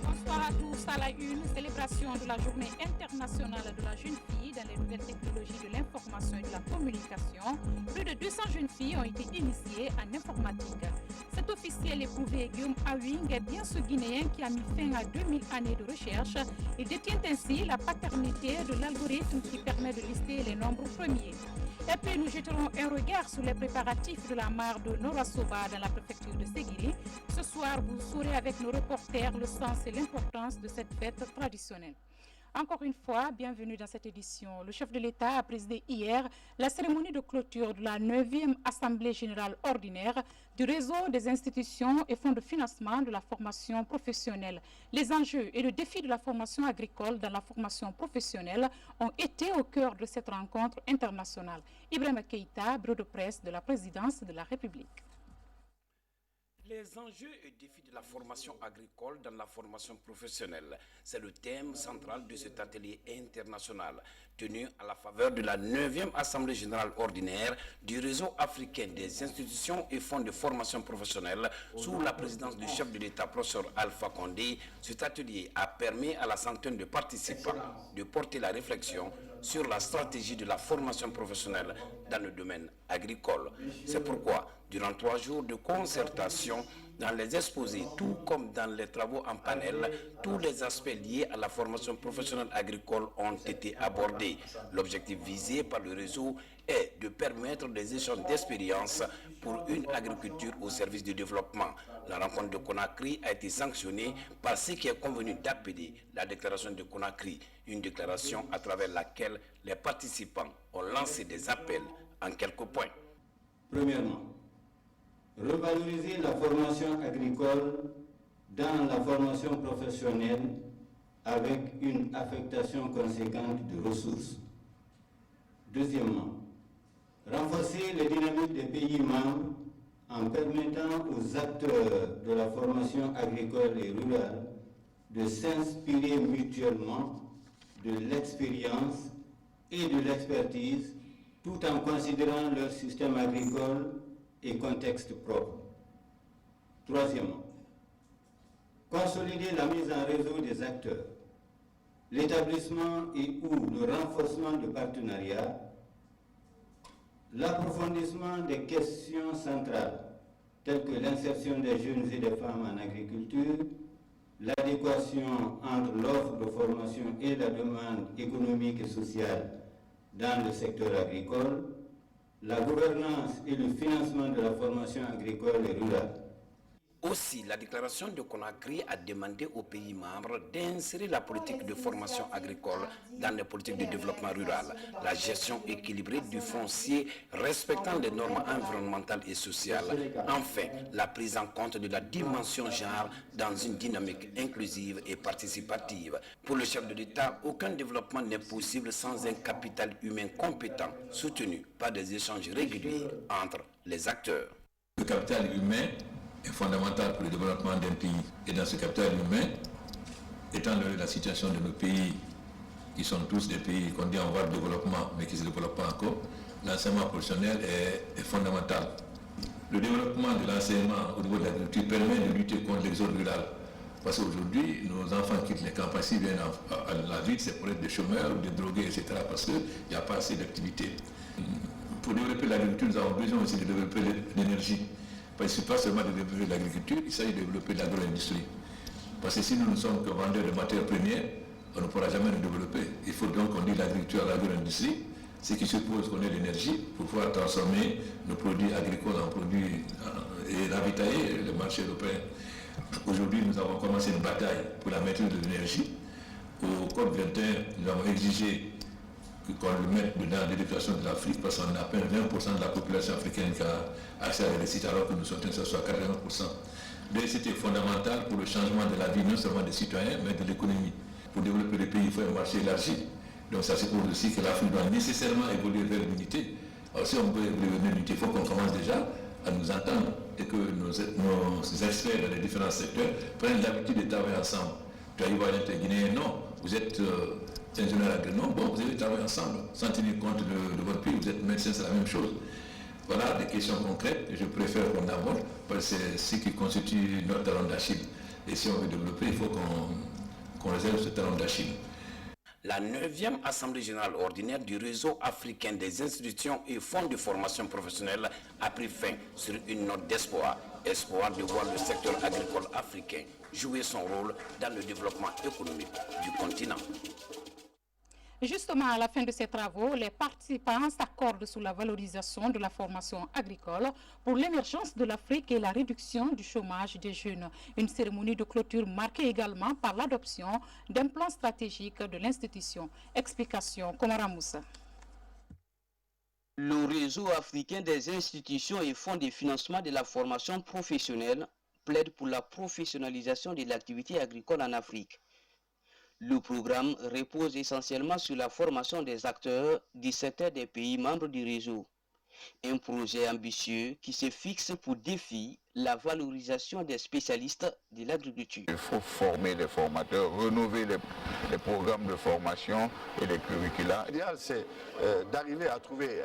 Bonsoir à tous. À la une, célébration de la journée internationale de la jeune fille dans les nouvelles technologies de l'information et de la communication. Plus de 200 jeunes filles ont été initiées en informatique. Cet officiel éprouvé, Guillaume Awing, est bien ce Guinéen qui a mis fin à 2000 années de recherche. Il détient ainsi la paternité de l'algorithme qui permet de lister les nombres premiers. Et puis nous jetterons un regard sur les préparatifs de la mare de Norasoba dans la préfecture de Séguili. Ce soir, vous saurez avec nos reporters le sens et l'importance de cette fête traditionnelle. Encore une fois, bienvenue dans cette édition. Le chef de l'État a présidé hier la cérémonie de clôture de la 9e Assemblée générale ordinaire du réseau des institutions et fonds de financement de la formation professionnelle. Les enjeux et le défi de la formation agricole dans la formation professionnelle ont été au cœur de cette rencontre internationale. Ibrahima Keïta, bureau de presse de la présidence de la République. Les enjeux et défis de la formation agricole dans la formation professionnelle, c'est le thème central de cet atelier international tenu à la faveur de la 9e Assemblée générale ordinaire du réseau africain des institutions et fonds de formation professionnelle sous la présidence du chef de l'État, professeur Alpha Condé. Cet atelier a permis à la centaine de participants de porter la réflexion sur la stratégie de la formation professionnelle dans le domaine agricole. C'est pourquoi, durant 3 jours de concertation, dans les exposés, tout comme dans les travaux en panel, tous les aspects liés à la formation professionnelle agricole ont été abordés. L'objectif visé par le réseau est de permettre des échanges d'expériences pour une agriculture au service du développement. La rencontre de Conakry a été sanctionnée par ce qui est convenu d'appeler la déclaration de Conakry, une déclaration à travers laquelle les participants ont lancé des appels en quelques points. Premièrement, revaloriser la formation agricole dans la formation professionnelle avec une affectation conséquente de ressources. Deuxièmement, renforcer les dynamiques des pays membres en permettant aux acteurs de la formation agricole et rurale de s'inspirer mutuellement de l'expérience et de l'expertise tout en considérant leur système agricole et contexte propre. Troisièmement, consolider la mise en réseau des acteurs, l'établissement et ou le renforcement de partenariats, l'approfondissement des questions centrales telles que l'insertion des jeunes et des femmes en agriculture, l'adéquation entre l'offre de formation et la demande économique et sociale dans le secteur agricole, la gouvernance et le financement de la formation agricole et rurale. Aussi, la déclaration de Conakry a demandé aux pays membres d'insérer la politique de formation agricole dans les politiques de développement rural, la gestion équilibrée du foncier respectant les normes environnementales et sociales, enfin la prise en compte de la dimension genre dans une dynamique inclusive et participative. Pour le chef de l'État, aucun développement n'est possible sans un capital humain compétent, soutenu par des échanges réguliers entre les acteurs. Le capital humain est fondamental pour le développement d'un pays. Et dans ce capital humain, étant donné la situation de nos pays, qui sont tous des pays qu'on dit en voie de développement, mais qui ne se développent pas encore, l'enseignement professionnel est fondamental. Le développement de l'enseignement au niveau de l'agriculture permet de lutter contre l'exode rural. Parce qu'aujourd'hui, nos enfants quittent les campagnes, s'ils viennent à la ville, c'est pour être des chômeurs, des drogués, etc. Parce qu'il n'y a pas assez d'activité. Pour développer l'agriculture, nous avons besoin aussi de développer l'énergie. Parce que ce n'est pas seulement de développer l'agriculture, il s'agit de développer l'agro-industrie. Parce que si nous ne sommes que vendeurs de matières premières, on ne pourra jamais nous développer. Il faut donc qu'on dise l'agriculture à l'agro-industrie, ce qui suppose qu'on ait l'énergie pour pouvoir transformer nos produits agricoles en produits et ravitailler le marché européen. Aujourd'hui, nous avons commencé une bataille pour la maîtrise de l'énergie. Au COP21, nous avons exigé qu'on le mette dans l'éducation de l'Afrique parce qu'on a à peine 20% de la population africaine qui a accès à l'électricité alors que nous sommes soit 80%. L'électricité est fondamentale pour le changement de la vie non seulement des citoyens mais de l'économie. Pour développer le pays, il faut un marché élargi. Donc ça suppose aussi que l'Afrique doit nécessairement évoluer vers l'unité. Alors si on veut évoluer vers l'unité, il faut qu'on commence déjà à nous entendre et que nos experts dans les différents secteurs prennent l'habitude de travailler ensemble. Tu as Ivoirien, tu es Guinéen, non. Vous êtes ingénieur agronome, bon, vous allez travailler ensemble, sans tenir compte de votre pays, vous êtes médecin, c'est la même chose. Voilà des questions concrètes que je préfère qu'on aborde parce que c'est ce qui constitue notre talent d'Achille. Et si on veut développer, il faut qu'on réserve ce talent d'Achille. La 9e Assemblée générale ordinaire du réseau africain des institutions et fonds de formation professionnelle a pris fin sur une note d'espoir. Espoir de voir le secteur agricole africain jouer son rôle dans le développement économique du continent. Justement, à la fin de ces travaux, les participants s'accordent sur la valorisation de la formation agricole pour l'émergence de l'Afrique et la réduction du chômage des jeunes. Une cérémonie de clôture marquée également par l'adoption d'un plan stratégique de l'institution. Explication, Komara Moussa. Le réseau africain des institutions et fonds de financement de la formation professionnelle plaide pour la professionnalisation de l'activité agricole en Afrique. Le programme repose essentiellement sur la formation des acteurs du secteur des pays membres du réseau. Un projet ambitieux qui se fixe pour défi la valorisation des spécialistes de l'agriculture. Il faut former les formateurs, renouveler les programmes de formation et les curricula. L'idéal, c'est d'arriver à trouver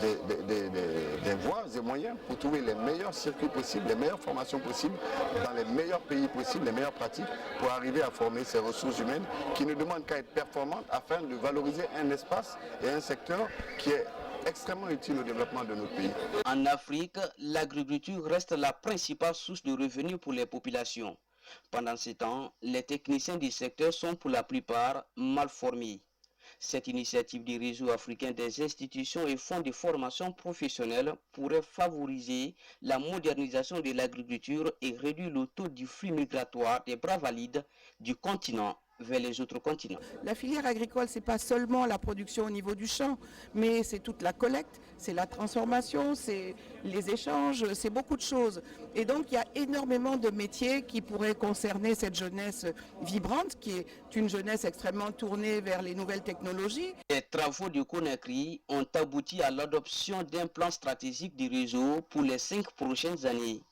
des voies et moyens pour trouver les meilleurs circuits possibles, les meilleures formations possibles, dans les meilleurs pays possibles, les meilleures pratiques, pour arriver à former ces ressources humaines qui ne demandent qu'à être performantes afin de valoriser un espace et un secteur qui est extrêmement utile au développement de notre pays. En Afrique, l'agriculture reste la principale source de revenus pour les populations. Pendant ce temps, les techniciens du secteur sont pour la plupart mal formés. Cette initiative du réseau africain des institutions et fonds de formation professionnelle pourrait favoriser la modernisation de l'agriculture et réduire le taux du flux migratoire des bras valides du continent vers les autres continents. La filière agricole, ce n'est pas seulement la production au niveau du champ, mais c'est toute la collecte, c'est la transformation, c'est les échanges, c'est beaucoup de choses. Et donc, il y a énormément de métiers qui pourraient concerner cette jeunesse vibrante, qui est une jeunesse extrêmement tournée vers les nouvelles technologies. Les travaux de Conakry ont abouti à l'adoption d'un plan stratégique du réseau pour les 5 prochaines années.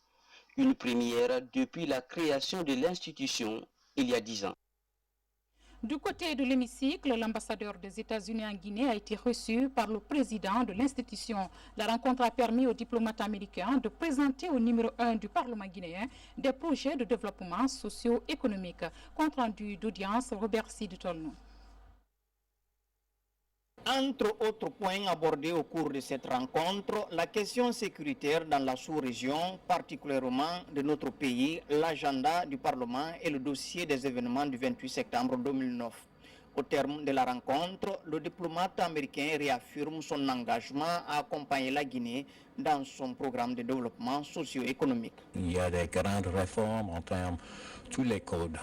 Une première depuis la création de l'institution il y a 10 ans. Du côté de l'hémicycle, l'ambassadeur des États-Unis en Guinée a été reçu par le président de l'institution. La rencontre a permis aux diplomates américains de présenter au numéro 1 du Parlement guinéen des projets de développement socio-économique. Compte rendu d'audience, Robert Siditolno. Entre autres points abordés au cours de cette rencontre, la question sécuritaire dans la sous-région, particulièrement de notre pays, l'agenda du Parlement et le dossier des événements du 28 septembre 2009. Au terme de la rencontre, le diplomate américain réaffirme son engagement à accompagner la Guinée dans son programme de développement socio-économique. Il y a des grandes réformes en termes de tous les codes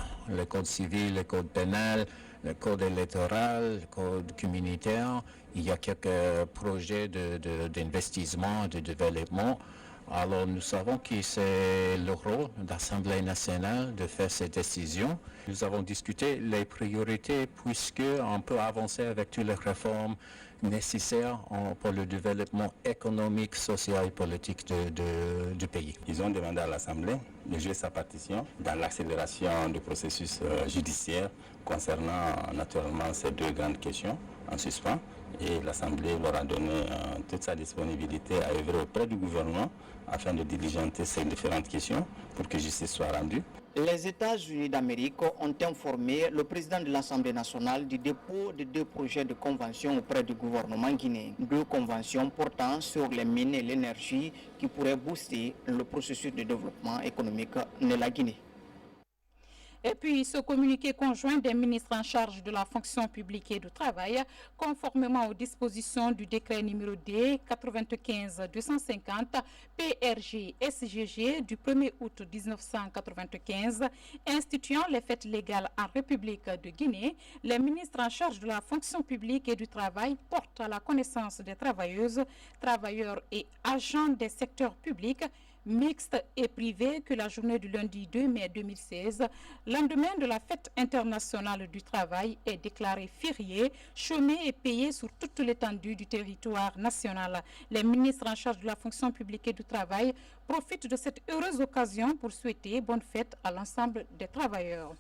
civils, le code pénal, le code électoral, le code communautaire. Il y a quelques projets d'investissement, de développement. Alors nous savons que c'est le rôle de l'Assemblée nationale de faire ces décisions. Nous avons discuté les priorités puisqu'on peut avancer avec toutes les réformes nécessaires pour le développement économique, social et politique du pays. Ils ont demandé à l'Assemblée de jouer sa partition dans l'accélération du processus judiciaire concernant naturellement ces deux grandes questions en suspens. Et l'Assemblée leur a donné toute sa disponibilité à œuvrer auprès du gouvernement afin de diligenter ces différentes questions pour que justice soit rendue. Les États-Unis d'Amérique ont informé le président de l'Assemblée nationale du dépôt de 2 projets de convention auprès du gouvernement guinéen. 2 conventions portant sur les mines et l'énergie qui pourraient booster le processus de développement économique de la Guinée. Et puis, ce communiqué conjoint des ministres en charge de la fonction publique et du travail, conformément aux dispositions du décret numéro D 95-250 PRG-SGG du 1er août 1995, instituant les fêtes légales en République de Guinée, les ministres en charge de la fonction publique et du travail portent à la connaissance des travailleuses, travailleurs et agents des secteurs publics, mixte et privé que la journée du lundi 2 mai 2016, lendemain de la fête internationale du travail, est déclarée fériée, chômée et payée sur toute l'étendue du territoire national. Les ministres en charge de la fonction publique et du travail profitent de cette heureuse occasion pour souhaiter bonne fête à l'ensemble des travailleurs.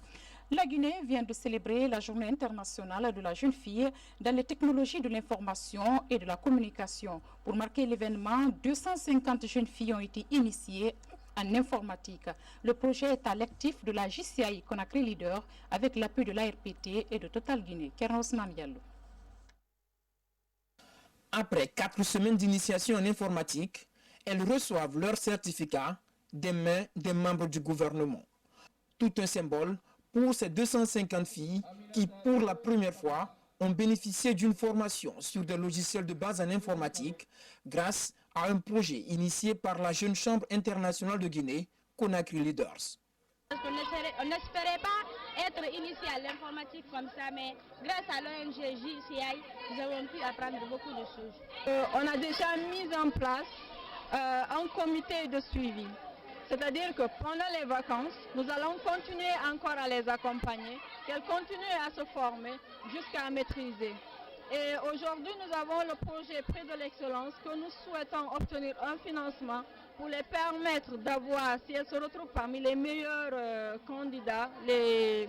La Guinée vient de célébrer la journée internationale de la jeune fille dans les technologies de l'information et de la communication. Pour marquer l'événement, 250 jeunes filles ont été initiées en informatique. Le projet est à l'actif de la JCI Conakry Leader avec l'appui de l'ARPT et de Total Guinée. Kernos Namiallo. Après 4 semaines d'initiation en informatique, elles reçoivent leur certificat des mains des membres du gouvernement. Tout un symbole pour ces 250 filles qui, pour la première fois, ont bénéficié d'une formation sur des logiciels de base en informatique grâce à un projet initié par la Jeune Chambre internationale de Guinée, Conakry Leaders. On n'espérait pas être initié à l'informatique comme ça, mais grâce à l'ONG JCI, nous avons pu apprendre beaucoup de choses. On a déjà mis en place un comité de suivi. C'est-à-dire que pendant les vacances, nous allons continuer encore à les accompagner, qu'elles continuent à se former jusqu'à maîtriser. Et aujourd'hui, nous avons le projet Prix de l'excellence que nous souhaitons obtenir un financement pour les permettre d'avoir, si elles se retrouvent parmi les meilleurs candidats des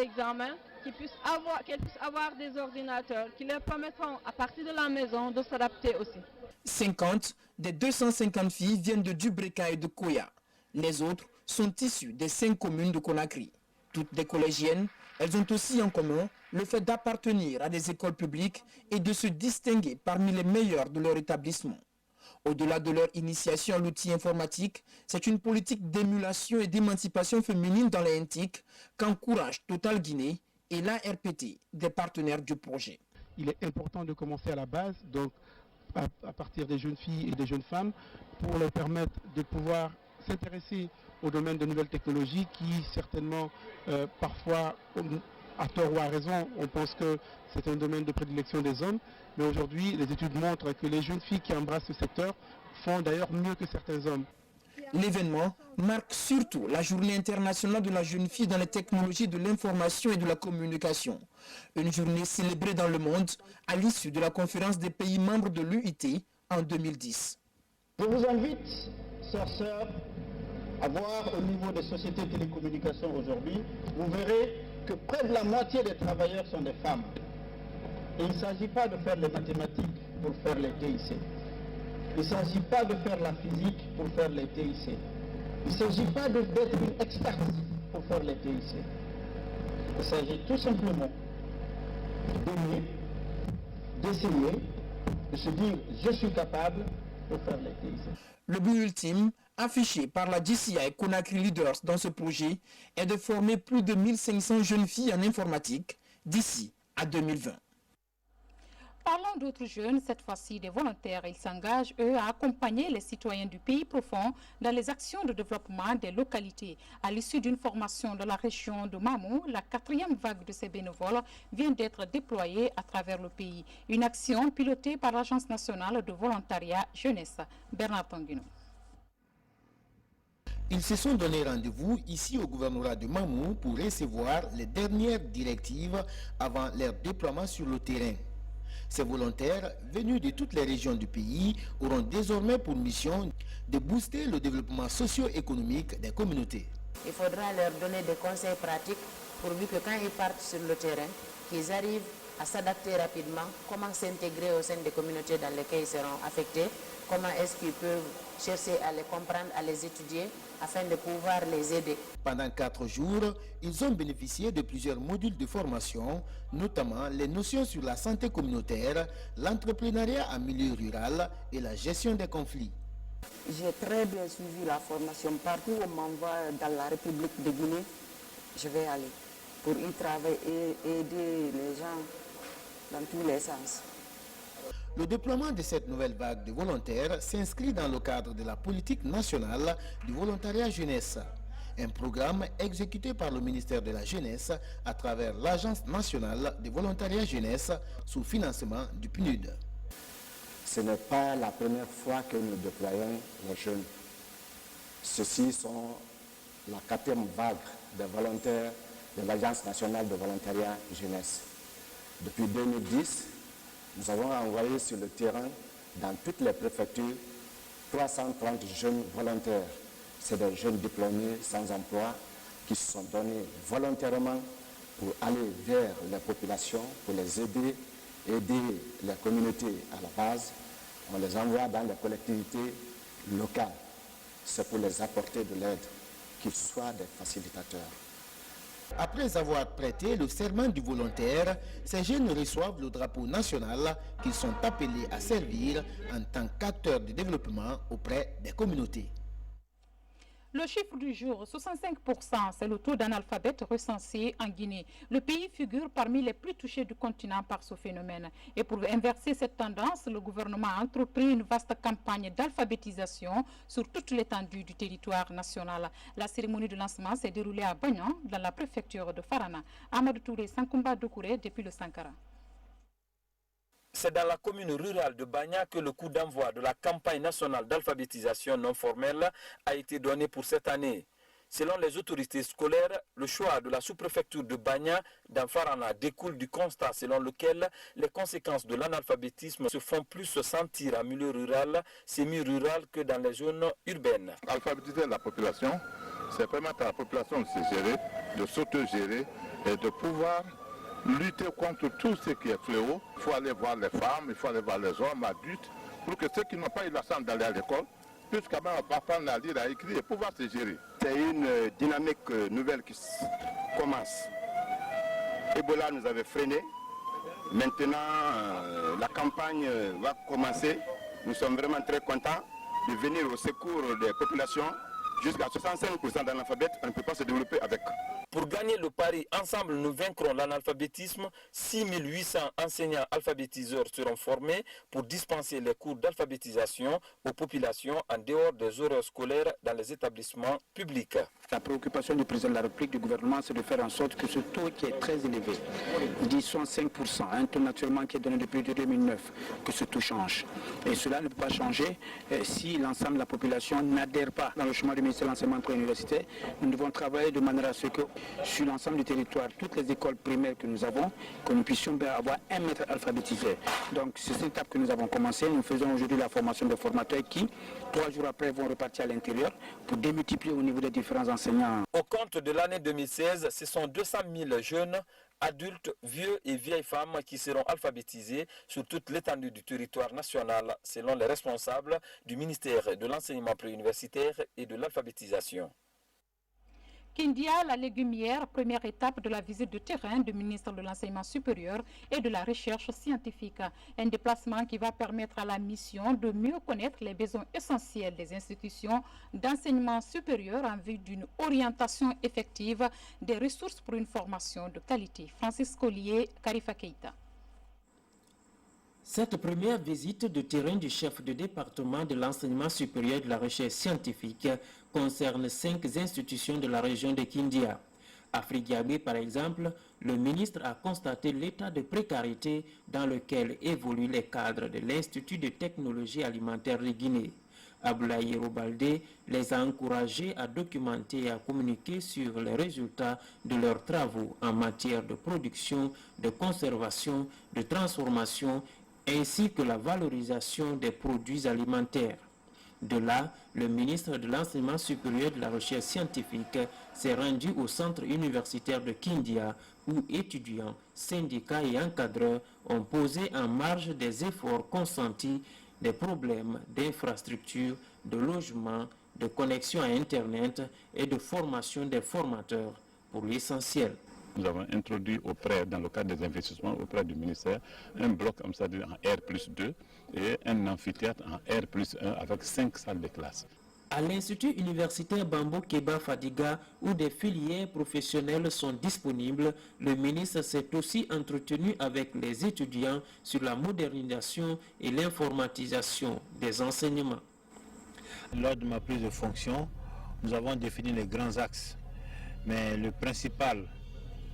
examens, qu'elles puissent avoir des ordinateurs qui leur permettront à partir de la maison de s'adapter aussi. 50 des 250 filles viennent de Dubreka et de Koya. Les autres sont issues des 5 communes de Conakry. Toutes des collégiennes, elles ont aussi en commun le fait d'appartenir à des écoles publiques et de se distinguer parmi les meilleures de leur établissement. Au-delà de leur initiation à l'outil informatique, c'est une politique d'émulation et d'émancipation féminine dans les NTIC qu'encourage Total Guinée et l'ARPT, des partenaires du projet. Il est important de commencer à la base, donc à partir des jeunes filles et des jeunes femmes, pour leur permettre de pouvoir s'intéresser au domaine de nouvelles technologies qui certainement, parfois, à tort ou à raison, on pense que c'est un domaine de prédilection des hommes, mais aujourd'hui, les études montrent que les jeunes filles qui embrassent ce secteur font d'ailleurs mieux que certains hommes. L'événement marque surtout la journée internationale de la jeune fille dans les technologies de l'information et de la communication. Une journée célébrée dans le monde à l'issue de la conférence des pays membres de l'UIT en 2010. Je vous invite, sœurs, à voir au niveau des sociétés de télécommunications aujourd'hui, vous verrez que près de la moitié des travailleurs sont des femmes. Et il ne s'agit pas de faire les mathématiques pour faire les TIC. Il ne s'agit pas de faire la physique pour faire les TIC. Il ne s'agit pas d'être une experte pour faire les TIC. Il s'agit tout simplement d'aimer, d'essayer, de se dire je suis capable de faire les TIC. Le but ultime, affiché par la JCI Conakry Leaders dans ce projet, est de former plus de 1500 jeunes filles en informatique d'ici à 2020. Parlons d'autres jeunes, cette fois-ci des volontaires. Ils s'engagent, eux, à accompagner les citoyens du pays profond dans les actions de développement des localités. À l'issue d'une formation de la région de Mamou, la 4e vague de ces bénévoles vient d'être déployée à travers le pays. Une action pilotée par l'Agence nationale de volontariat jeunesse. Bernard Tanguino. Ils se sont donné rendez-vous ici au gouvernorat de Mamou pour recevoir les dernières directives avant leur déploiement sur le terrain. Ces volontaires, venus de toutes les régions du pays, auront désormais pour mission de booster le développement socio-économique des communautés. Il faudra leur donner des conseils pratiques pourvu que quand ils partent sur le terrain, qu'ils arrivent à s'adapter rapidement, comment s'intégrer au sein des communautés dans lesquelles ils seront affectés, comment est-ce qu'ils peuvent chercher à les comprendre, à les étudier, afin de pouvoir les aider. Pendant 4 jours, ils ont bénéficié de plusieurs modules de formation, notamment les notions sur la santé communautaire, l'entrepreneuriat en milieu rural et la gestion des conflits. J'ai très bien suivi la formation. Partout où on m'envoie dans la République de Guinée, je vais aller pour y travailler et aider les gens dans tous les sens. Le déploiement de cette nouvelle vague de volontaires s'inscrit dans le cadre de la politique nationale du volontariat jeunesse, un programme exécuté par le ministère de la Jeunesse à travers l'Agence nationale de volontariat jeunesse sous financement du PNUD. Ce n'est pas la première fois que nous déployons les jeunes. Ceux-ci sont la 4e vague de volontaires de l'Agence nationale de volontariat jeunesse. Depuis 2010, nous avons envoyé sur le terrain, dans toutes les préfectures, 330 jeunes volontaires. C'est des jeunes diplômés sans emploi qui se sont donnés volontairement pour aller vers les populations, pour les aider les communautés à la base. On les envoie dans les collectivités locales. C'est pour les apporter de l'aide, qu'ils soient des facilitateurs. Après avoir prêté le serment du volontaire, ces jeunes reçoivent le drapeau national qu'ils sont appelés à servir en tant qu'acteurs de développement auprès des communautés. Le chiffre du jour, 65%, c'est le taux d'analphabète recensé en Guinée. Le pays figure parmi les plus touchés du continent par ce phénomène. Et pour inverser cette tendance, le gouvernement a entrepris une vaste campagne d'alphabétisation sur toute l'étendue du territoire national. La cérémonie de lancement s'est déroulée à Bagnan, dans la préfecture de Farana. Amadou Touré, Sankumba Doukouré, depuis le Sankara. C'est dans la commune rurale de Bagna que le coup d'envoi de la campagne nationale d'alphabétisation non formelle a été donné pour cette année. Selon les autorités scolaires, le choix de la sous-préfecture de Bagna dans Farana découle du constat selon lequel les conséquences de l'analphabétisme se font plus se sentir en milieu rural, semi-rural que dans les zones urbaines. Alphabétiser la population, c'est permettre à la population de se gérer, de s'auto-gérer et de pouvoir lutter contre tout ce qui est fléau. Il faut aller voir les femmes, il faut aller voir les hommes adultes, pour que ceux qui n'ont pas eu la chance d'aller à l'école puissent quand même apprendre à lire, à écrire et pouvoir se gérer. C'est une dynamique nouvelle qui commence. Ebola nous avait freiné. Maintenant, la campagne va commencer. Nous sommes vraiment très contents de venir au secours des populations. Jusqu'à 65% d'analphabètes, on ne peut pas se développer avec. Pour gagner le pari, ensemble nous vaincrons l'analphabétisme. 6800 enseignants alphabétiseurs seront formés pour dispenser les cours d'alphabétisation aux populations en dehors des horaires scolaires dans les établissements publics. La préoccupation du président de la République, du gouvernement, c'est de faire en sorte que ce taux qui est très élevé, 65%, un taux naturellement qui est donné depuis 2009, que ce taux change. Et cela ne peut pas changer si l'ensemble de la population n'adhère pas dans le chemin du ministère de l'enseignement préuniversitaire. Nous devons travailler de manière à ce que sur l'ensemble du territoire, toutes les écoles primaires que nous avons, que nous puissions avoir un maître alphabétisé. Donc c'est cette étape que nous avons commencé. Nous faisons aujourd'hui la formation des formateurs qui, 3 jours après, vont repartir à l'intérieur pour démultiplier au niveau des différents enseignants. Au compte de l'année 2016, ce sont 200 000 jeunes, adultes, vieux et vieilles femmes qui seront alphabétisés sur toute l'étendue du territoire national, selon les responsables du ministère de l'enseignement préuniversitaire et de l'alphabétisation. Kindia, la légumière, première étape de la visite de terrain du ministre de l'Enseignement supérieur et de la Recherche scientifique. Un déplacement qui va permettre à la mission de mieux connaître les besoins essentiels des institutions d'enseignement supérieur en vue d'une orientation effective des ressources pour une formation de qualité. Francis Collier, Karifa Keita. Cette première visite de terrain du chef de département de l'enseignement supérieur et de la recherche scientifique concerne 5 institutions de la région de Kindia. À Frigiabé, par exemple, le ministre a constaté l'état de précarité dans lequel évoluent les cadres de l'Institut de technologie alimentaire de Guinée. Abdoulaye Robalde les a encouragés à documenter et à communiquer sur les résultats de leurs travaux en matière de production, de conservation, de transformation ainsi que la valorisation des produits alimentaires. De là, le ministre de l'Enseignement supérieur et de la Recherche scientifique s'est rendu au centre universitaire de Kindia où étudiants, syndicats et encadreurs ont posé en marge des efforts consentis des problèmes d'infrastructure, de logement, de connexion à Internet et de formation des formateurs pour l'essentiel. Nous avons introduit dans le cadre des investissements auprès du ministère, un bloc comme ça en R+2 et un amphithéâtre en R+1 avec 5 salles de classe. À l'Institut universitaire Bambo Keba Fadiga, où des filières professionnelles sont disponibles, le ministre s'est aussi entretenu avec les étudiants sur la modernisation et l'informatisation des enseignements. Lors de ma prise de fonction, nous avons défini les grands axes, mais le principal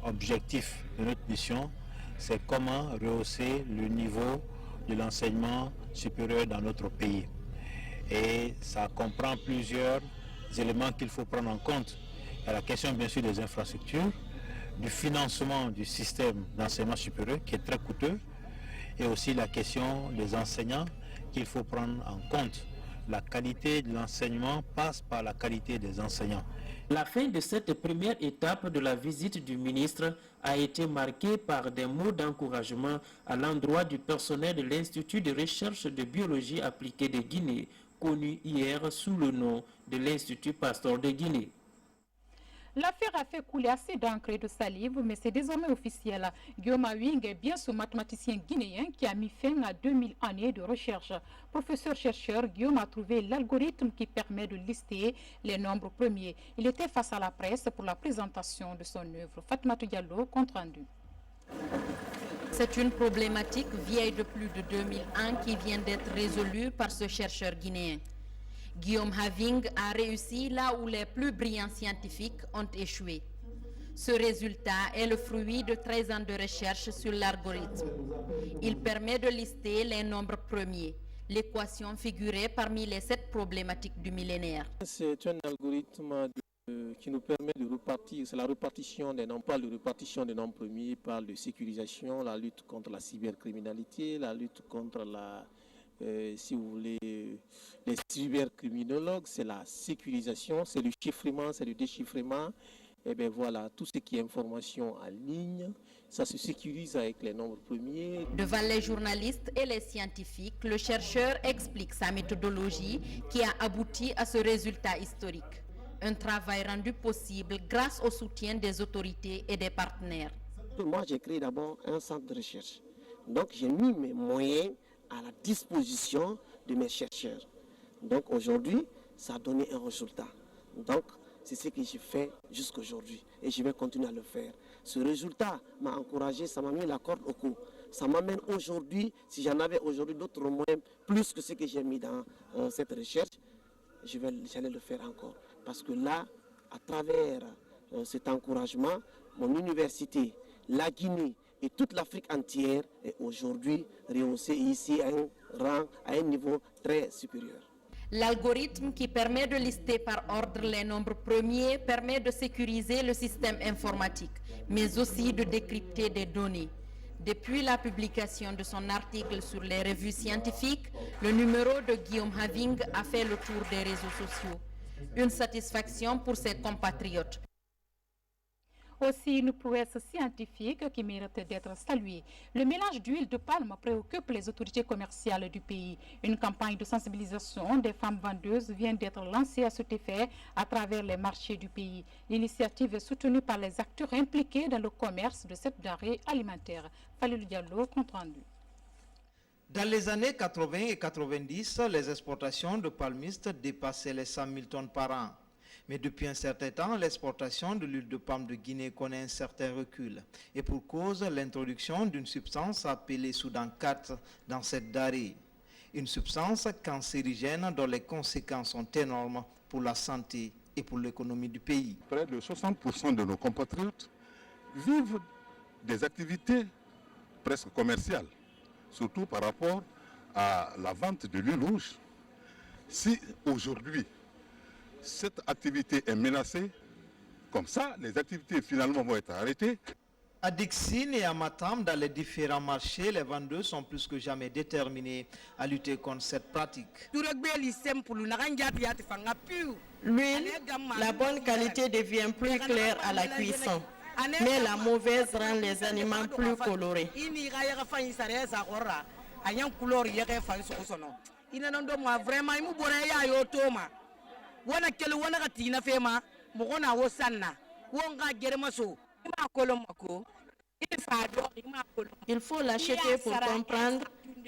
objectif de notre mission, c'est comment rehausser le niveau de l'enseignement supérieur dans notre pays. Et ça comprend plusieurs éléments qu'il faut prendre en compte. Il y a la question bien sûr des infrastructures, du financement du système d'enseignement supérieur qui est très coûteux, et aussi la question des enseignants qu'il faut prendre en compte. La qualité de l'enseignement passe par la qualité des enseignants. La fin de cette première étape de la visite du ministre a été marquée par des mots d'encouragement à l'endroit du personnel de l'Institut de recherche de biologie appliquée de Guinée, connu hier sous le nom de l'Institut Pasteur de Guinée. L'affaire a fait couler assez d'encre et de salive, mais c'est désormais officiel. Guillaume Awing est bien ce mathématicien guinéen qui a mis fin à 2000 années de recherche. Professeur-chercheur, Guillaume a trouvé l'algorithme qui permet de lister les nombres premiers. Il était face à la presse pour la présentation de son œuvre. Fatoumata Diallo, compte rendu. C'est une problématique vieille de plus de 2000 ans qui vient d'être résolue par ce chercheur guinéen. Guillaume Awing a réussi là où les plus brillants scientifiques ont échoué. Ce résultat est le fruit de 13 ans de recherche sur l'algorithme. Il permet de lister les nombres premiers. L'équation figurait parmi les 7 problématiques du millénaire. C'est un algorithme qui nous permet de repartir, c'est la répartition des nombres. On parle de répartition des nombres premiers, on parle de sécurisation, la lutte contre la cybercriminalité, la lutte contre la... si vous voulez, les cybercriminologues, c'est la sécurisation, c'est le chiffrement, c'est le déchiffrement. Et bien voilà, tout ce qui est information en ligne, ça se sécurise avec les nombres premiers. Devant les journalistes et les scientifiques, le chercheur explique sa méthodologie qui a abouti à ce résultat historique. Un travail rendu possible grâce au soutien des autorités et des partenaires. Moi, j'ai créé d'abord un centre de recherche. Donc, j'ai mis mes moyens à la disposition de mes chercheurs. Donc aujourd'hui, ça a donné un résultat. Donc c'est ce que j'ai fait jusqu'aujourd'hui et je vais continuer à le faire. Ce résultat m'a encouragé, ça m'a mis la corde au cou. Ça m'amène aujourd'hui, si j'en avais aujourd'hui d'autres moyens, plus que ce que j'ai mis dans cette recherche, j'allais le faire encore. Parce que là, à travers cet encouragement, mon université, la Guinée, et toute l'Afrique entière est aujourd'hui rehaussée ici à un rang, à un niveau très supérieur. L'algorithme qui permet de lister par ordre les nombres premiers permet de sécuriser le système informatique, mais aussi de décrypter des données. Depuis la publication de son article sur les revues scientifiques, le numéro de Guillaume Awing a fait le tour des réseaux sociaux. Une satisfaction pour ses compatriotes. Aussi une prouesse scientifique qui mérite d'être saluée. Le mélange d'huile de palme préoccupe les autorités commerciales du pays. Une campagne de sensibilisation des femmes vendeuses vient d'être lancée à cet effet à travers les marchés du pays. L'initiative est soutenue par les acteurs impliqués dans le commerce de cette denrée alimentaire. Falilou Diallo, compte rendu. Dans les années 80 et 90, les exportations de palmistes dépassaient les 100 000 tonnes par an. Mais depuis un certain temps, l'exportation de l'huile de palme de Guinée connaît un certain recul. Et pour cause, l'introduction d'une substance appelée Soudan 4 dans cette denrée. Une substance cancérigène dont les conséquences sont énormes pour la santé et pour l'économie du pays. Près de 60% de nos compatriotes vivent des activités presque commerciales, surtout par rapport à la vente de l'huile rouge. Si aujourd'hui, cette activité est menacée, comme ça, les activités finalement vont être arrêtées. À Dixine et à Matam, dans les différents marchés, les vendeurs sont plus que jamais déterminés à lutter contre cette pratique. L'huile, la bonne qualité devient plus claire à la cuisson, mais la mauvaise rend les aliments plus colorés. Il faut l'acheter pour comprendre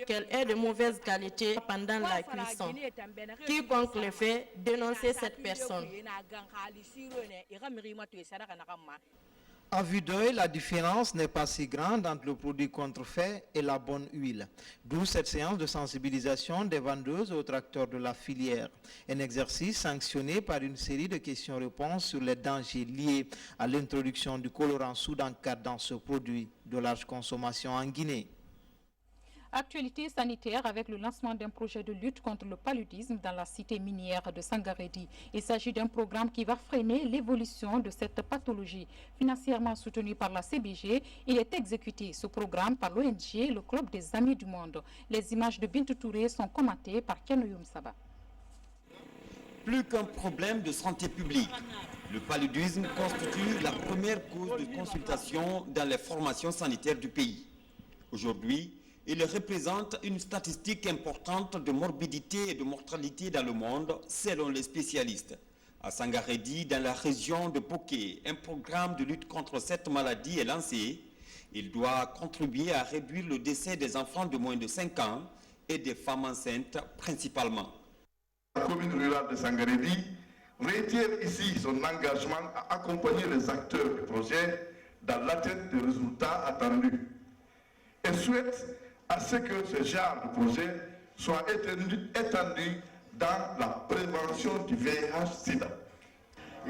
qu'elle est de mauvaise qualité pendant la cuisson. Quiconque le fait, dénoncer cette personne. À vue d'œil, la différence n'est pas si grande entre le produit contrefait et la bonne huile. D'où cette séance de sensibilisation des vendeuses et autres acteurs de la filière. Un exercice sanctionné par une série de questions-réponses sur les dangers liés à l'introduction du colorant Soudan 4 dans ce produit de large consommation en Guinée. Actualité sanitaire avec le lancement d'un projet de lutte contre le paludisme dans la cité minière de Sangaredi. Il s'agit d'un programme qui va freiner l'évolution de cette pathologie. Financièrement soutenu par la CBG, il est exécuté ce programme par l'ONG, le Club des Amis du Monde. Les images de Bintou Touré sont commentées par Kenoyoum Saba. Plus qu'un problème de santé publique, Le paludisme constitue la première cause de consultation dans les formations sanitaires du pays. Aujourd'hui, il représente une statistique importante de morbidité et de mortalité dans le monde, selon les spécialistes. À Sangaredi, dans la région de Boké, un programme de lutte contre cette maladie est lancé. Il doit contribuer à réduire le décès des enfants de moins de 5 ans et des femmes enceintes principalement. La commune rurale de Sangaredi réitère ici son engagement à accompagner les acteurs du projet dans l'atteinte des résultats attendus et souhaite à ce que ce genre de projet soit étendu dans la prévention du VIH-Sida.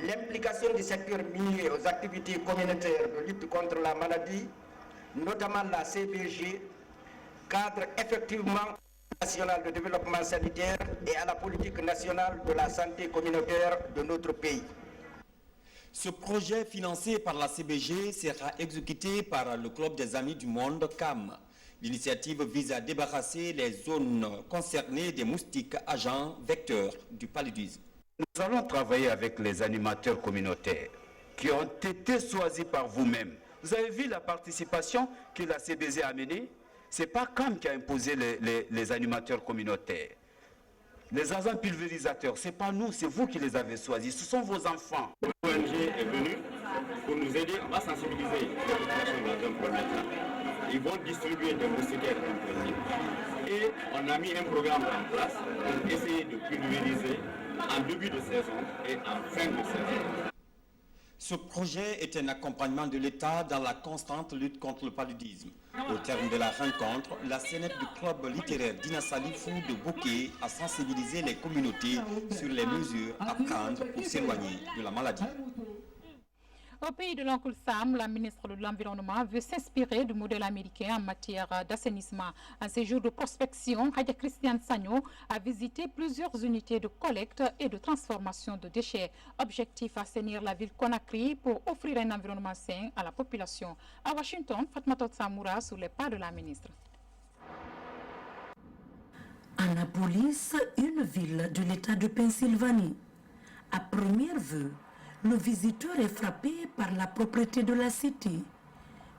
L'implication du secteur minier aux activités communautaires de lutte contre la maladie, notamment la CBG, cadre effectivement national de développement sanitaire et à la politique nationale de la santé communautaire de notre pays. Ce projet financé par la CBG sera exécuté par le Club des Amis du Monde, CAM. L'initiative vise à débarrasser les zones concernées des moustiques agents vecteurs du paludisme. Nous allons travailler avec les animateurs communautaires qui ont été choisis par vous-même. Vous avez vu la participation que la CBG a menée? Ce n'est pas CAM qui a imposé les animateurs communautaires. Les agents pulvérisateurs, ce n'est pas nous, c'est vous qui les avez choisis, ce sont vos enfants. L'ONG est venue pour nous aider, on va sensibiliser les populations dans un premier temps. Ils vont distribuer des moustiquaires en principe. Et on a mis un programme en place pour essayer de pulvériser en début de saison et en fin de saison. Ce projet est un accompagnement de l'État dans la constante lutte contre le paludisme. Au terme de la rencontre, la scénette du club littéraire Dina Salifou de Boké a sensibilisé les communautés sur les mesures à prendre pour s'éloigner de la maladie. Au pays de l'oncle Sam, la ministre de l'Environnement veut s'inspirer du modèle américain en matière d'assainissement. Un séjour de prospection, Hadja Christiane Sagno a visité plusieurs unités de collecte et de transformation de déchets. Objectif, assainir la ville Conakry pour offrir un environnement sain à la population. À Washington, Fatmatot Samoura sur les pas de la ministre. Annapolis, une ville de l'État de Pennsylvanie. À première vue, le visiteur est frappé par la propreté de la cité.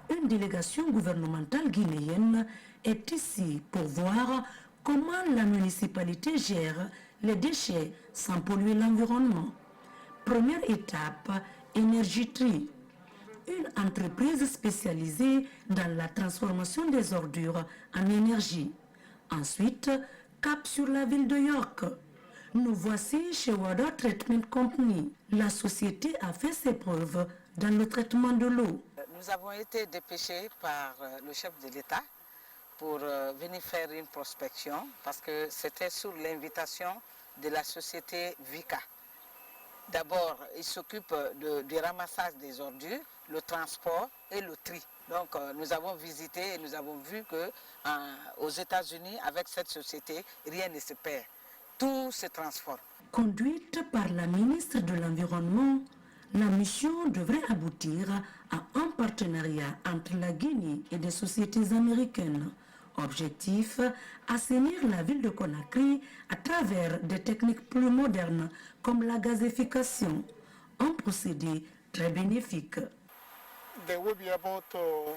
Une délégation gouvernementale guinéenne est ici pour voir comment la municipalité gère les déchets sans polluer l'environnement. Première étape, Energy-Tree, une entreprise spécialisée dans la transformation des ordures en énergie. Ensuite, cap sur la ville de York. Nous voici chez Water Treatment Company. La société a fait ses preuves dans le traitement de l'eau. Nous avons été dépêchés par le chef de l'État pour venir faire une prospection parce que c'était sous l'invitation de la société Vika. D'abord, il s'occupe du ramassage des ordures, le transport et le tri. Donc nous avons visité et nous avons vu qu'aux États-Unis, avec cette société, rien ne se perd. Tout se transforme. Conduite par la ministre de l'Environnement, la mission devrait aboutir à un partenariat entre la Guinée et des sociétés américaines. Objectif, assainir la ville de Conakry à travers des techniques plus modernes comme la gazéfication, un procédé très bénéfique. They will be able to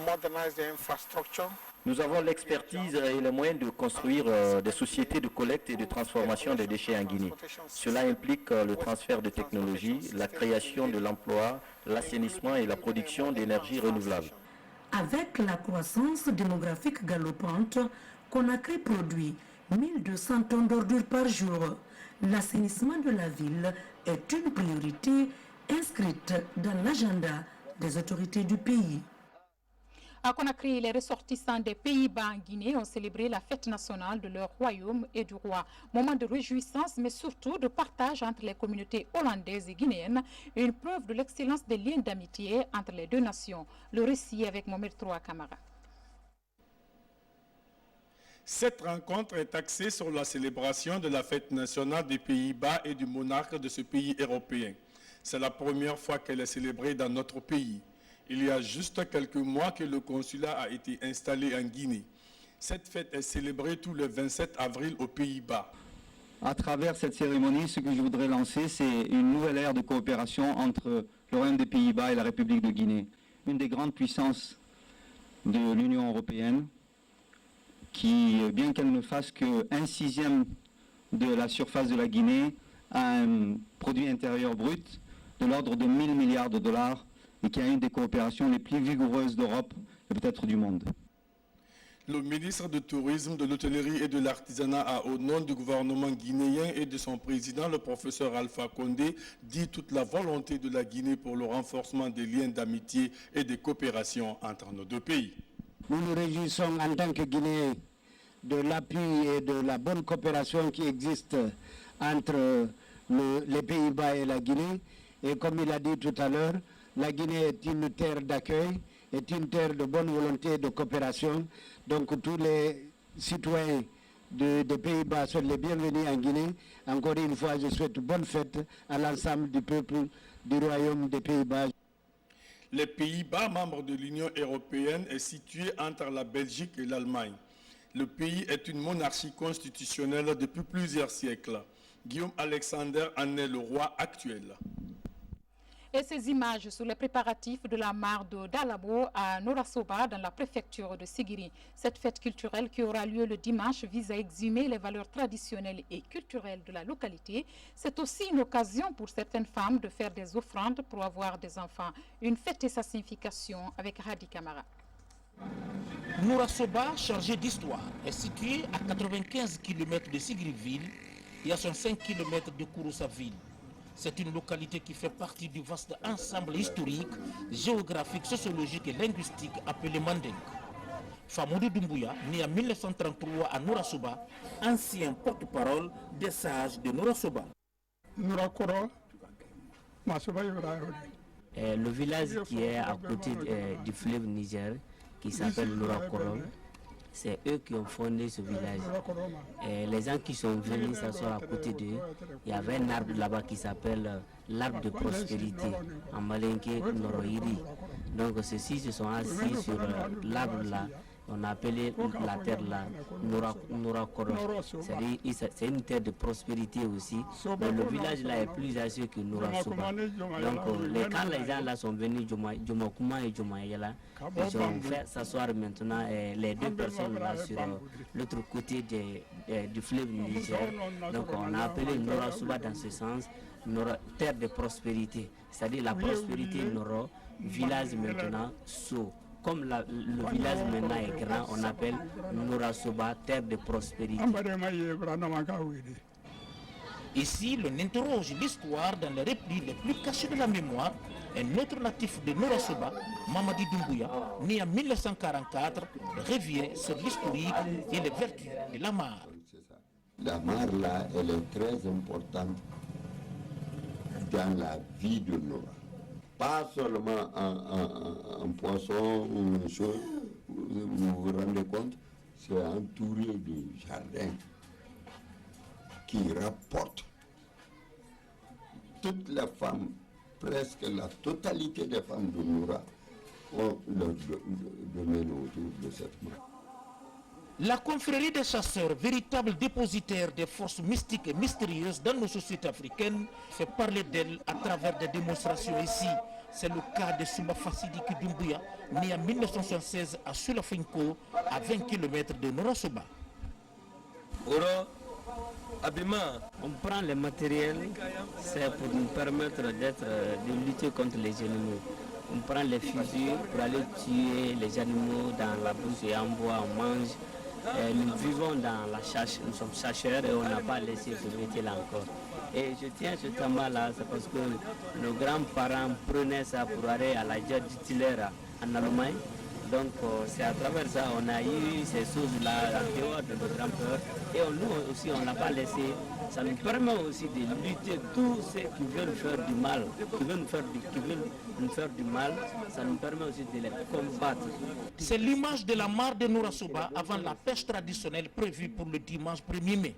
modernize the infrastructure. Nous avons l'expertise et les moyens de construire des sociétés de collecte et de transformation des déchets en Guinée. Cela implique le transfert de technologies, la création de l'emploi, l'assainissement et la production d'énergie renouvelable. Avec la croissance démographique galopante, Conakry produit 1200 tonnes d'ordures par jour. L'assainissement de la ville est une priorité inscrite dans l'agenda des autorités du pays. À Conakry, les ressortissants des Pays-Bas en Guinée ont célébré la fête nationale de leur royaume et du roi. Moment de réjouissance, mais surtout de partage entre les communautés hollandaises et guinéennes, une preuve de l'excellence des liens d'amitié entre les deux nations. Le récit avec Mohamed Troa Kamara. Cette rencontre est axée sur la célébration de la fête nationale des Pays-Bas et du monarque de ce pays européen. C'est la première fois qu'elle est célébrée dans notre pays. Il y a juste quelques mois que le consulat a été installé en Guinée. Cette fête est célébrée tous les 27 avril aux Pays-Bas. À travers cette cérémonie, ce que je voudrais lancer, c'est une nouvelle ère de coopération entre le Royaume des Pays-Bas et la République de Guinée. Une des grandes puissances de l'Union européenne, qui, bien qu'elle ne fasse que 1/6 de la surface de la Guinée, a un produit intérieur brut de l'ordre de 1000 milliards de dollars et qui a une des coopérations les plus vigoureuses d'Europe et peut-être du monde. Le ministre du Tourisme, de l'Hôtellerie et de l'Artisanat a, au nom du gouvernement guinéen et de son président, le professeur Alpha Condé, dit toute la volonté de la Guinée pour le renforcement des liens d'amitié et de coopération entre nos deux pays. Nous nous réjouissons en tant que Guinéens de l'appui et de la bonne coopération qui existe entre les Pays-Bas et la Guinée. Et comme il a dit tout à l'heure, la Guinée est une terre d'accueil, est une terre de bonne volonté et de coopération. Donc tous les citoyens des Pays-Bas sont les bienvenus en Guinée. Encore une fois, je souhaite bonne fête à l'ensemble du peuple du Royaume des Pays-Bas. Les Pays-Bas, membres de l'Union européenne, est situé entre la Belgique et l'Allemagne. Le pays est une monarchie constitutionnelle depuis plusieurs siècles. Guillaume Alexander en est le roi actuel. Et ces images sur les préparatifs de la mare de Dalabo à Norasoba dans la préfecture de Sigiri. Cette fête culturelle qui aura lieu le dimanche vise à exhumer les valeurs traditionnelles et culturelles de la localité. C'est aussi une occasion pour certaines femmes de faire des offrandes pour avoir des enfants. Une fête et sa signification avec Hadi Kamara. Norasoba, chargé d'histoire, est situé à 95 km de Sigiri-ville et à 105 km de Kouroussa-ville. C'est une localité qui fait partie du vaste ensemble historique, géographique, sociologique et linguistique appelé Mandeng. Famoudou Doumbouya, né en 1933 à Norasoba, ancien porte-parole des sages de Norasoba. Le village qui est à côté du fleuve Niger, qui s'appelle Norakoro, c'est eux qui ont fondé ce village. Et les gens qui sont venus s'asseoir à côté d'eux, il y avait un arbre là-bas qui s'appelle l'arbre de prospérité, en malinké Noroiri. Donc ceux-ci se sont assis sur l'arbre là. On a appelé la terre là Norakoro. C'est une terre de prospérité aussi. Mais le village là est plus âgé que Norasoba. Donc quand les gens là sont venus, Jomakuma et Jomayela, ils ont fait s'asseoir maintenant les deux personnes là sur l'autre côté du fleuve Niger. Donc on a appelé Norasoba dans ce sens, terre de prospérité. C'est-à-dire la prospérité Noro, village maintenant So. Comme le village maintenant est grand, on appelle Norasoba, terre de prospérité. Ici, l'on interroge l'histoire dans les replis les plus cachés de la mémoire. Un autre natif de Norasoba, Mamadi Doumbouya, né en 1944, revient sur l'historique et les vertus de la mare. La mare là, elle est très importante dans la vie de Nora. Pas seulement un poisson ou une chose, vous vous rendez compte, c'est entouré de jardins qui rapportent. Toutes les femmes, presque la totalité des femmes de Noura ont leur domaine autour de cette mare. La confrérie des chasseurs, véritable dépositaire des forces mystiques et mystérieuses dans nos sociétés africaines, fait parler d'elle à travers des démonstrations ici. C'est le cas de Souba Fassidiki Doumbouya, né en 1976 à Sulafinko, à 20 km de Norasoba. On prend les matériels, c'est pour nous permettre de lutter contre les ennemis. On prend les fusils pour aller tuer les animaux dans la brousse et en bois, on mange. Nous vivons dans la chasse, nous sommes chasseurs et on n'a pas laissé ce métier-là encore. Et je tiens ce tamas-là, c'est parce que nos grands-parents prenaient ça pour aller à la guerre titulaire en Allemagne. Donc c'est à travers ça qu'on a eu ces choses-là en dehors de nos grands-pères. Et nous aussi, on ne l'a pas laissé. Ça nous permet aussi de lutter tous ceux qui veulent faire du mal, qui veulent nous faire du mal. Ça nous permet aussi de les combattre. C'est l'image de la mare de Norasoba avant la pêche traditionnelle prévue pour le dimanche 1er mai.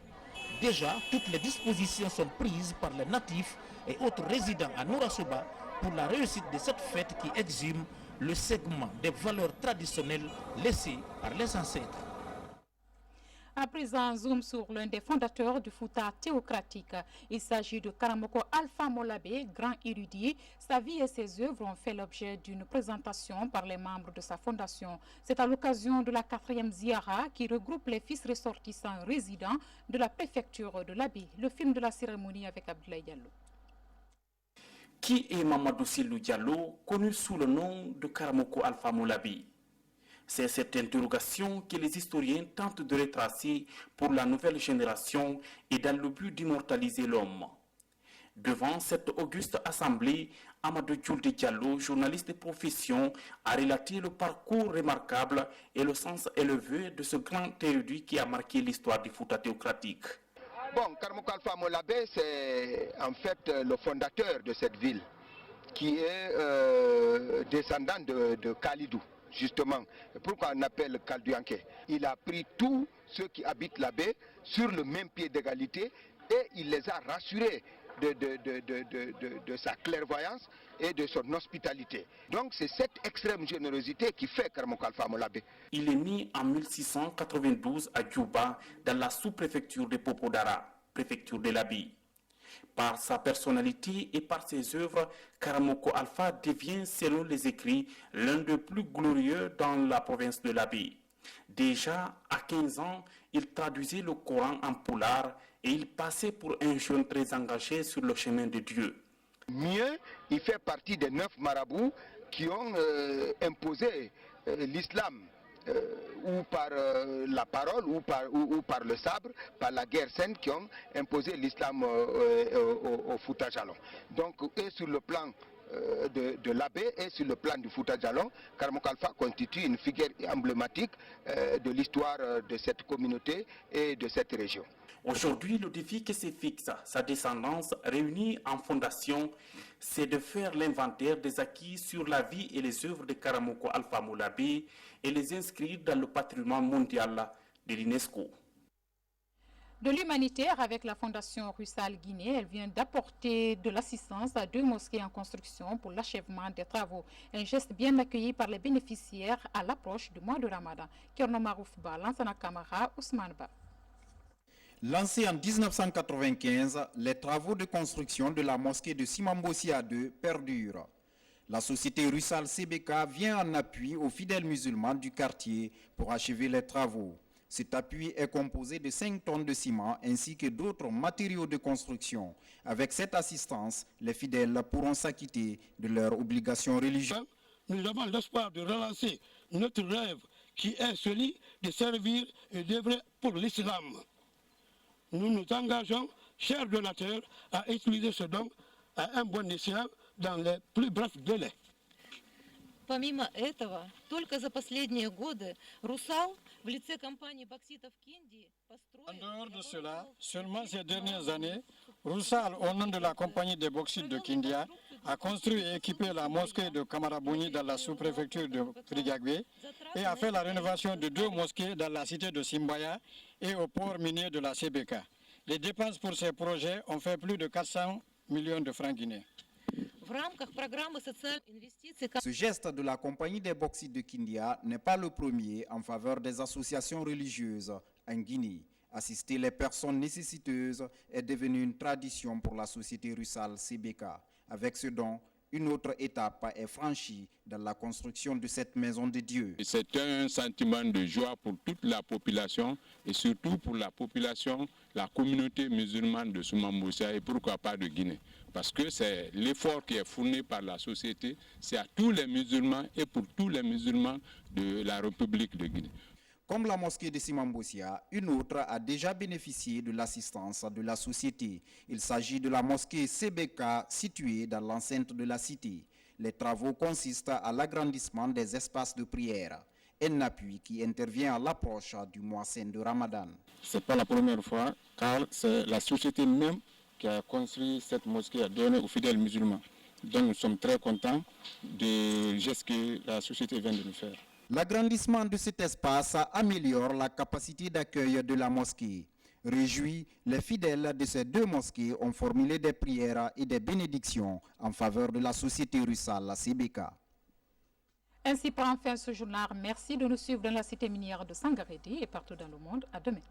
Déjà, toutes les dispositions sont prises par les natifs et autres résidents à Norasoba pour la réussite de cette fête qui exhume le segment des valeurs traditionnelles laissées par les ancêtres. À présent, zoom sur l'un des fondateurs du Fouta théocratique. Il s'agit de Karamoko Alpha Molabé, grand érudit. Sa vie et ses œuvres ont fait l'objet d'une présentation par les membres de sa fondation. C'est à l'occasion de la 4e Ziara qui regroupe les fils ressortissants résidents de la préfecture de l'Abbé. Le film de la cérémonie avec Abdoulaye Diallo. Qui est Mamadou Silou Diallo, connu sous le nom de Karamoko Alpha Molabé? C'est cette interrogation que les historiens tentent de retracer pour la nouvelle génération et dans le but d'immortaliser l'homme. Devant cette auguste assemblée, Amadou Djoulde Diallo, journaliste de profession, a relaté le parcours remarquable et le sens élevé de ce grand érudit qui a marqué l'histoire du Fouta théocratique. Bon, Karamoko Alpha Molabé, c'est en fait le fondateur de cette ville, qui est descendant de Kalidou. Justement, pourquoi on appelle Kalduanké? Il a pris tous ceux qui habitent la baie sur le même pied d'égalité et il les a rassurés de sa clairvoyance et de son hospitalité. Donc c'est cette extrême générosité qui fait Karamoko Alpha Molabé. Il est né en 1692 à Djouba, dans la sous-préfecture de Popodara, préfecture de l'Abbé. Par sa personnalité et par ses œuvres, Karamoko Alpha devient, selon les écrits, l'un des plus glorieux dans la province de l'Abbé. Déjà, à 15 ans, il traduisait le Coran en poulard et il passait pour un jeune très engagé sur le chemin de Dieu. Mieux, il fait partie des 9 marabouts qui ont imposé l'islam. Ou par la parole, ou par le sabre, par la guerre sainte, qui ont imposé l'islam au Fouta Djallon. Donc, et sur le plan de l'Abbé et sur le plan du Fouta Djallon, Karamoko Alpha constitue une figure emblématique de l'histoire de cette communauté et de cette région. Aujourd'hui, le défi que se fixe sa descendance réunie en fondation, c'est de faire l'inventaire des acquis sur la vie et les œuvres de Karamoko Alpha Molabé et les inscrire dans le patrimoine mondial de l'UNESCO. De l'humanitaire avec la Fondation Russal Guinée, elle vient d'apporter de l'assistance à 2 mosquées en construction pour l'achèvement des travaux. Un geste bien accueilli par les bénéficiaires à l'approche du mois de Ramadan. Kerno Marouf Ba, Lansana Kamara, Ousmane Ba. Lancés en 1995, les travaux de construction de la mosquée de Simambossia II perdurent. La société Russal CBK vient en appui aux fidèles musulmans du quartier pour achever les travaux. Cet appui est composé de 5 tonnes de ciment ainsi que d'autres matériaux de construction. Avec cette assistance, les fidèles pourront s'acquitter de leurs obligations religieuses. Nous avons l'espoir de relancer notre rêve qui est celui de servir et d'œuvrer pour l'islam. Nous nous engageons, chers donateurs, à utiliser ce don à un bon escient dans les plus brefs délais. Помимо этого, только за последние годы Русал в лице компании бокситов Кинди построил... En dehors de cela, seulement ces dernières années, Russal, au nom de la compagnie des bauxites de Kindia, a construit et équipé la mosquée de Kamarabouni dans la sous-préfecture de Krigagwe et a fait la rénovation de 2 mosquées dans la cité de Simbaya et au port minier de la CBK. Les dépenses pour ces projets ont fait plus de 400 millions de francs guinéens. Ce geste de la compagnie des bauxites de Kindia n'est pas le premier en faveur des associations religieuses en Guinée. Assister les personnes nécessiteuses est devenu une tradition pour la société Russal CBK. Avec ce don, une autre étape est franchie dans la construction de cette maison de Dieu. C'est un sentiment de joie pour toute la population et surtout pour la population, la communauté musulmane de Soumambossia et pourquoi pas de Guinée. Parce que c'est l'effort qui est fourni par la société, c'est à tous les musulmans et pour tous les musulmans de la République de Guinée. Comme la mosquée de Simambossia, une autre a déjà bénéficié de l'assistance de la société. Il s'agit de la mosquée CBK située dans l'enceinte de la cité. Les travaux consistent à l'agrandissement des espaces de prière. Un appui qui intervient à l'approche du mois saint de Ramadan. Ce n'est pas la première fois, car c'est la société même qui a construit cette mosquée à donner aux fidèles musulmans. Donc nous sommes très contents des gestes que la société vient de nous faire. L'agrandissement de cet espace améliore la capacité d'accueil de la mosquée. Réjouis, les fidèles de ces 2 mosquées ont formulé des prières et des bénédictions en faveur de la société Russal CBK. Ainsi prend fin ce journal. Merci de nous suivre dans la cité minière de Sangaredi et partout dans le monde. À demain.